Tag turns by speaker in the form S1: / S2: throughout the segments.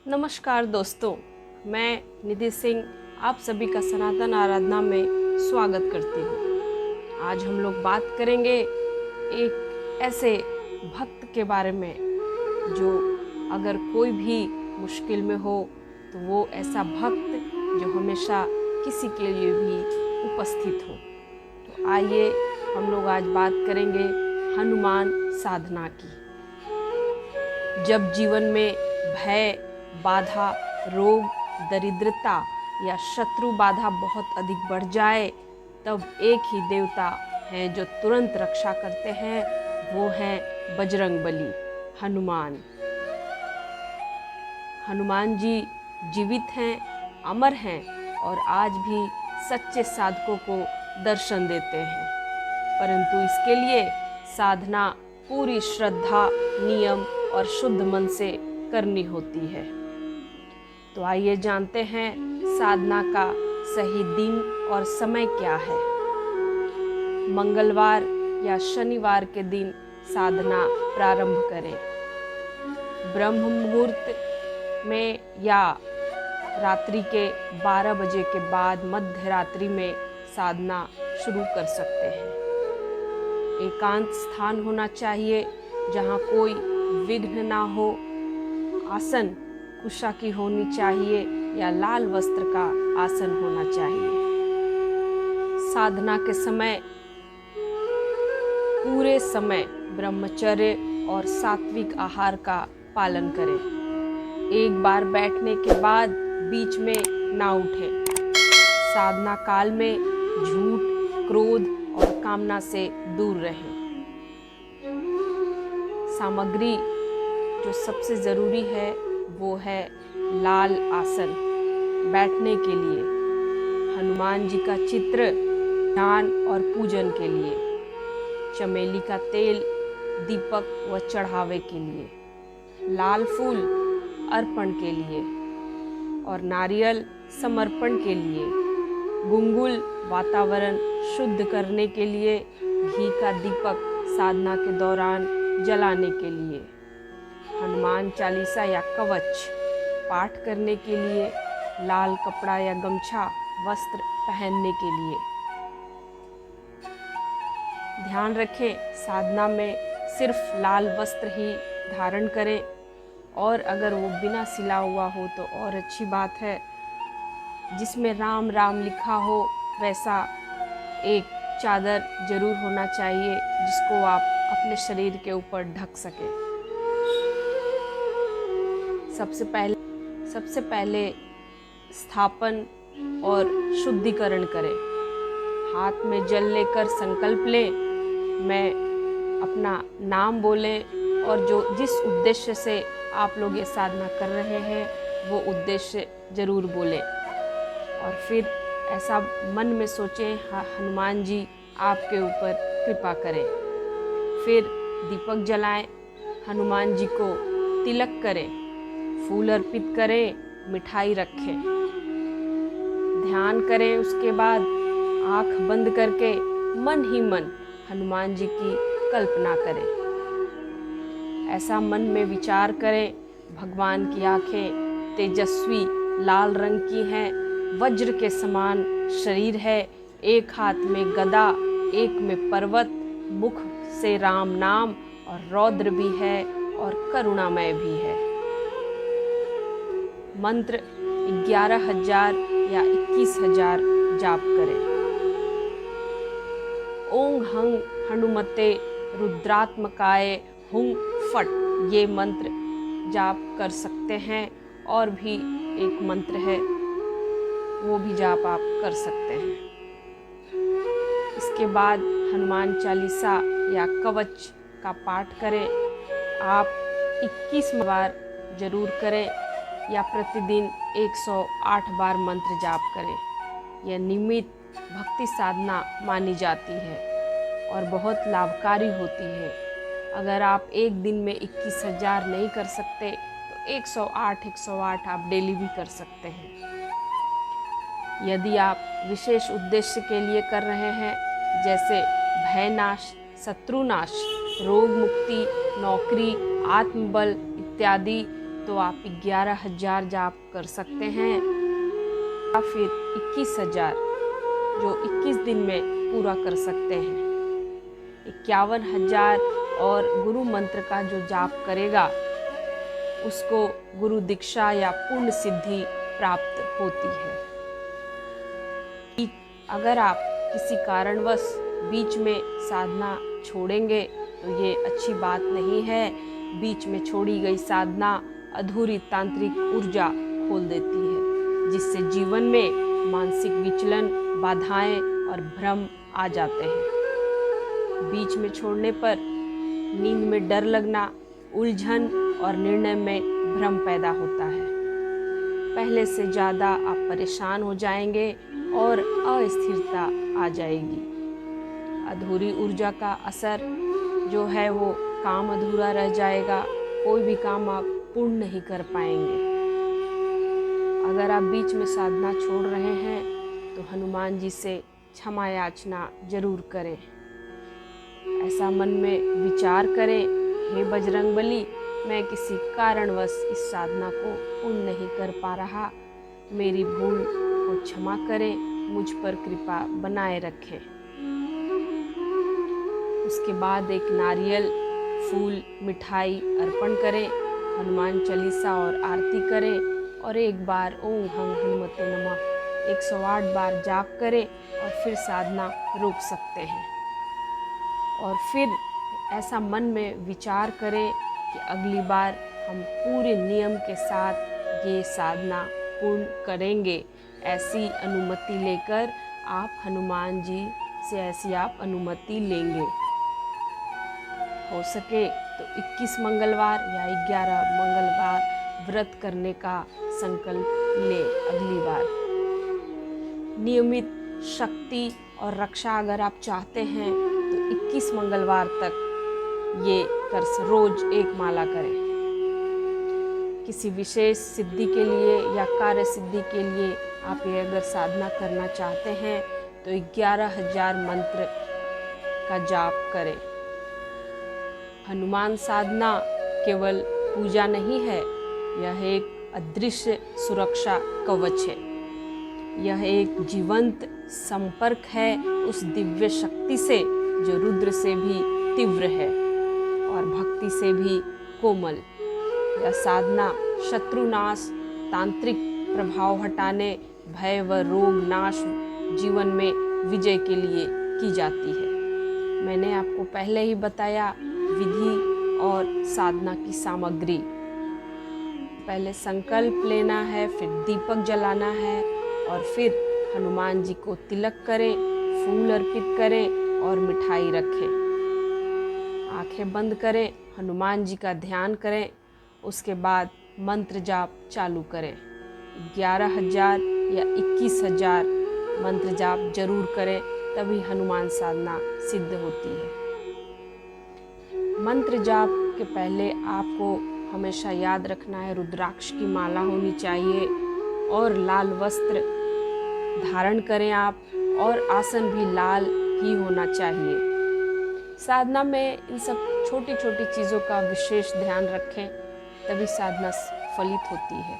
S1: नमस्कार दोस्तों, मैं निधि सिंह आप सभी का सनातन आराधना में स्वागत करती हूँ। आज हम लोग बात करेंगे एक ऐसे भक्त के बारे में जो अगर कोई भी मुश्किल में हो तो वो ऐसा भक्त जो हमेशा किसी के लिए भी उपस्थित हो। तो आइए हम लोग आज बात करेंगे हनुमान साधना की। जब जीवन में भय, बाधा, रोग, दरिद्रता या शत्रु बाधा बहुत अधिक बढ़ जाए, तब एक ही देवता हैं जो तुरंत रक्षा करते हैं, वो हैं बजरंगबली, हनुमान। हनुमान जी जीवित हैं, अमर हैं और आज भी सच्चे साधकों को दर्शन देते हैं। परंतु इसके लिए साधना पूरी श्रद्धा, नियम और शुद्ध मन से करनी होती है। तो आइए जानते हैं साधना का सही दिन और समय क्या है। मंगलवार या शनिवार के दिन साधना प्रारंभ करें। ब्रह्म मुहूर्त में या रात्रि के 12 बजे के बाद मध्य रात्रि में साधना शुरू कर सकते हैं। एकांत स्थान होना चाहिए जहाँ कोई विघ्न ना हो। आसन कुशा की होनी चाहिए या लाल वस्त्र का आसन होना चाहिए। साधना के समय पूरे समय ब्रह्मचर्य और सात्विक आहार का पालन करें। एक बार बैठने के बाद बीच में ना उठें। साधना काल में झूठ, क्रोध और कामना से दूर रहें। सामग्री जो सबसे ज़रूरी है वो है लाल आसन। बैठने के लिए हनुमान जी का चित्र, ध्यान और पूजन के लिए चमेली का तेल, दीपक व चढ़ावे के लिए, लाल फूल अर्पण के लिए और नारियल समर्पण के लिए, गुंगुल वातावरण शुद्ध करने के लिए, घी का दीपक साधना के दौरान जलाने के लिए, हनुमान चालीसा या कवच पाठ करने के लिए, लाल कपड़ा या गमछा वस्त्र पहनने के लिए। ध्यान रखें, साधना में सिर्फ लाल वस्त्र ही धारण करें और अगर वो बिना सिला हुआ हो तो और अच्छी बात है। जिसमें राम राम लिखा हो वैसा एक चादर जरूर होना चाहिए जिसको आप अपने शरीर के ऊपर ढक सकें। सबसे पहले स्थापन और शुद्धिकरण करें। हाथ में जल लेकर संकल्प लें, मैं अपना नाम बोलें और जिस उद्देश्य से आप लोग ये साधना कर रहे हैं वो उद्देश्य जरूर बोलें। और फिर ऐसा मन में सोचें, हनुमान जी आपके ऊपर कृपा करें। फिर दीपक जलाएं, हनुमान जी को तिलक करें, फूल अर्पित करें, मिठाई रखें, ध्यान करें। उसके बाद आँख बंद करके मन ही मन हनुमान जी की कल्पना करें। ऐसा मन में विचार करें, भगवान की आँखें तेजस्वी लाल रंग की हैं, वज्र के समान शरीर है, एक हाथ में गदा, एक में पर्वत, मुख से राम नाम और रौद्र भी है और करुणामय भी है। मंत्र 11,000 या 21,000 जाप करें। ओं हंग हनुमते रुद्रात्मकाय हुं फट, ये मंत्र जाप कर सकते हैं। और भी एक मंत्र है वो भी जाप आप कर सकते हैं। इसके बाद हनुमान चालीसा या कवच का पाठ करें। आप 21 बार जरूर करें या प्रतिदिन 108 बार मंत्र जाप करें। यह नियमित भक्ति साधना मानी जाती है और बहुत लाभकारी होती है। अगर आप एक दिन में 21,000 नहीं कर सकते तो 108 आप डेली भी कर सकते हैं। यदि आप विशेष उद्देश्य के लिए कर रहे हैं जैसे भयनाश, शत्रुनाश, रोग मुक्ति, नौकरी, आत्मबल इत्यादि, तो आप 11,000 जाप कर सकते हैं या फिर 21,000 जो 21 दिन में पूरा कर सकते हैं। 51,000 और गुरु मंत्र का जो जाप करेगा उसको गुरु दीक्षा या पूर्ण सिद्धि प्राप्त होती है। अगर आप किसी कारणवश बीच में साधना छोड़ेंगे तो ये अच्छी बात नहीं है। बीच में छोड़ी गई साधना अधूरी तांत्रिक ऊर्जा खोल देती है, जिससे जीवन में मानसिक विचलन, बाधाएं और भ्रम आ जाते हैं। बीच में छोड़ने पर नींद में डर लगना, उलझन और निर्णय में भ्रम पैदा होता है। पहले से ज़्यादा आप परेशान हो जाएंगे और अस्थिरता आ जाएगी। अधूरी ऊर्जा का असर जो है वो काम अधूरा रह जाएगा, कोई भी काम आप पूर्ण नहीं कर पाएंगे। अगर आप बीच में साधना छोड़ रहे हैं तो हनुमान जी से क्षमा याचना जरूर करें। ऐसा मन में विचार करें, हे बजरंगबली, मैं किसी कारणवश इस साधना को पूर्ण नहीं कर पा रहा, मेरी भूल को क्षमा करें, मुझ पर कृपा बनाए रखें। उसके बाद एक नारियल, फूल, मिठाई अर्पण करें, हनुमान चालीसा और आरती करें और एक बार ओम हं हनुमते नमः 108 बार जाप करें और फिर साधना रोक सकते हैं। और फिर ऐसा मन में विचार करें कि अगली बार हम पूरे नियम के साथ ये साधना पूर्ण करेंगे। ऐसी अनुमति लेकर आप हनुमान जी से ऐसी आप अनुमति लेंगे। हो सके तो 21 मंगलवार या 11 मंगलवार व्रत करने का संकल्प ले अगली बार। नियमित शक्ति और रक्षा अगर आप चाहते हैं तो 21 मंगलवार तक ये रोज एक माला करें। किसी विशेष सिद्धि के लिए या कार्य सिद्धि के लिए आप ये अगर साधना करना चाहते हैं तो 11,000 मंत्र का जाप करें। हनुमान साधना केवल पूजा नहीं है, यह एक अदृश्य सुरक्षा कवच है। यह एक जीवंत संपर्क है उस दिव्य शक्ति से जो रुद्र से भी तीव्र है और भक्ति से भी कोमल। यह साधना शत्रुनाश, तांत्रिक प्रभाव हटाने, भय व रोग नाश, जीवन में विजय के लिए की जाती है। मैंने आपको पहले ही बताया विधि और साधना की सामग्री। पहले संकल्प लेना है, फिर दीपक जलाना है और फिर हनुमान जी को तिलक करें, फूल अर्पित करें और मिठाई रखें। आंखें बंद करें, हनुमान जी का ध्यान करें, उसके बाद मंत्र जाप चालू करें। 11,000 या 21,000 मंत्र जाप जरूर करें, तभी हनुमान साधना सिद्ध होती है। मंत्र जाप के पहले आपको हमेशा याद रखना है रुद्राक्ष की माला होनी चाहिए और लाल वस्त्र धारण करें आप, और आसन भी लाल ही होना चाहिए। साधना में इन सब छोटी छोटी चीज़ों का विशेष ध्यान रखें, तभी साधना फलित होती है।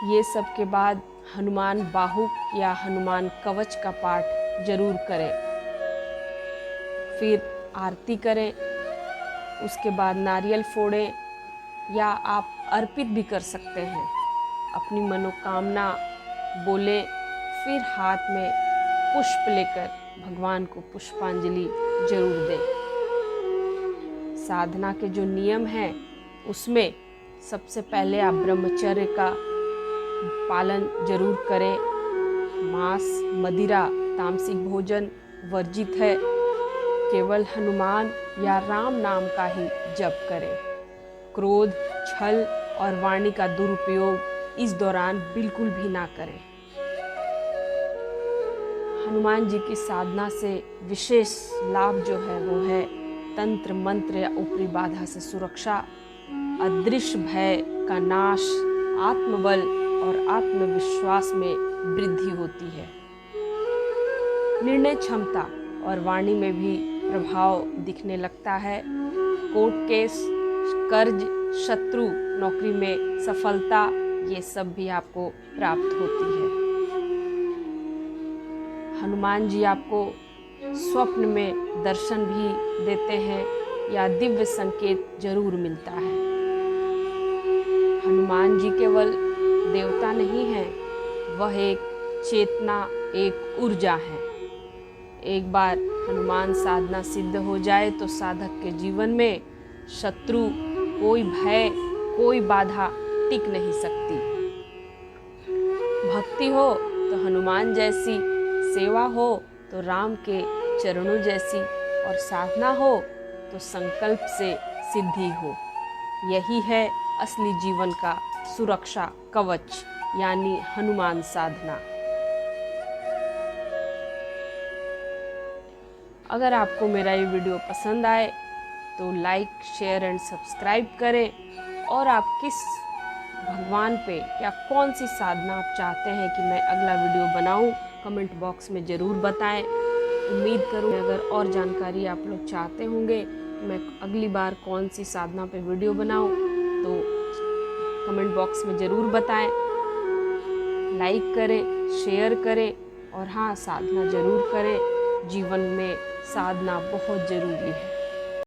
S1: ये सब के बाद हनुमान बाहुक या हनुमान कवच का पाठ जरूर करें। फिर आरती करें, उसके बाद नारियल फोड़ें या आप अर्पित भी कर सकते हैं। अपनी मनोकामना बोले, फिर हाथ में पुष्प लेकर भगवान को पुष्पांजलि जरूर दें। साधना के जो नियम हैं उसमें सबसे पहले आप ब्रह्मचर्य का पालन जरूर करें। मांस, मदिरा, तामसिक भोजन वर्जित है। केवल हनुमान या राम नाम का ही जप करें। क्रोध, छल और वाणी का दुरुपयोग इस दौरान बिल्कुल भी ना करें। हनुमान जी की साधना से विशेष लाभ जो है वो है तंत्र मंत्र या ऊपरी बाधा से सुरक्षा, अदृश्य भय का नाश, आत्मबल और आत्मविश्वास में वृद्धि होती है। निर्णय क्षमता और वाणी में भी प्रभाव दिखने लगता है। कोर्ट केस, कर्ज, शत्रु, नौकरी में सफलता, ये सब भी आपको प्राप्त होती है। हनुमान जी आपको स्वप्न में दर्शन भी देते हैं या दिव्य संकेत जरूर मिलता है। हनुमान जी केवल देवता नहीं हैं, वह एक चेतना, एक ऊर्जा है। एक बार हनुमान साधना सिद्ध हो जाए तो साधक के जीवन में शत्रु, कोई भय, कोई बाधा टिक नहीं सकती। भक्ति हो तो हनुमान जैसी, सेवा हो तो राम के चरणों जैसी, और साधना हो तो संकल्प से सिद्धि हो। यही है असली जीवन का सुरक्षा कवच, यानी हनुमान साधना। अगर आपको मेरा ये वीडियो पसंद आए तो लाइक, शेयर एंड सब्सक्राइब करें। और आप किस भगवान पे या कौन सी साधना आप चाहते हैं कि मैं अगला वीडियो बनाऊं, कमेंट बॉक्स में ज़रूर बताएं। उम्मीद करूं अगर और जानकारी आप लोग चाहते होंगे मैं अगली बार कौन सी साधना पे वीडियो बनाऊं, तो कमेंट बॉक्स में ज़रूर बताएं। लाइक करें, शेयर करें और हाँ, साधना ज़रूर करें। जीवन में साधना बहुत ज़रूरी है।